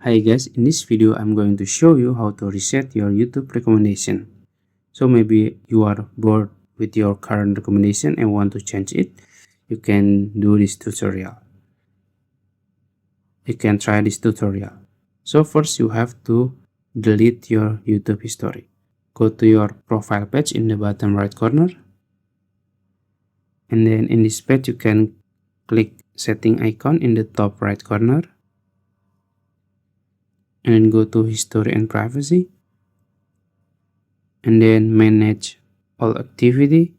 Hi guys, in this video I'm going to show you how to reset your YouTube recommendation. So maybe you are bored with your current recommendation and want to change it. You can do this tutorial. You can try this tutorial. So first you have to delete your YouTube history. Go to your profile page in the bottom right corner. And then in this page you can click setting icon in the top right corner. And then go to history and privacy. And then manage all activity.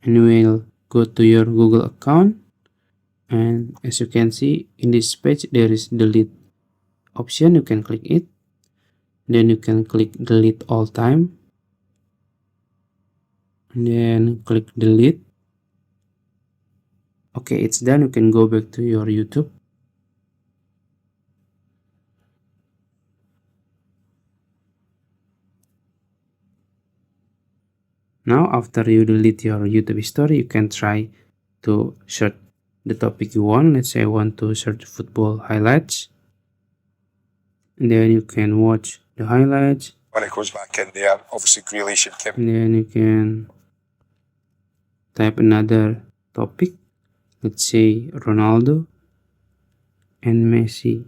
And we'll go to your Google account. And as you can see in this page there is delete option. You can click it. Then you can click delete all time. And then click delete. Okay, it's done. You can go back to your YouTube. Now after you delete your YouTube history, you can try to search the topic you want. Let's say I want to search football highlights. And then you can watch the highlights. When it goes back in there, obviously Grealish and Kim. And then you can type another topic. Let's say Ronaldo and Messi.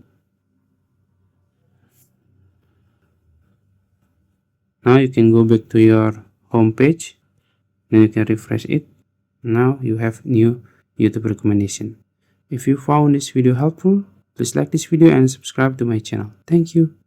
Now you can go back to your home page. Then you can refresh it. Now you have new YouTube recommendation. If you found this video helpful, please like this video and subscribe to my channel. Thank you.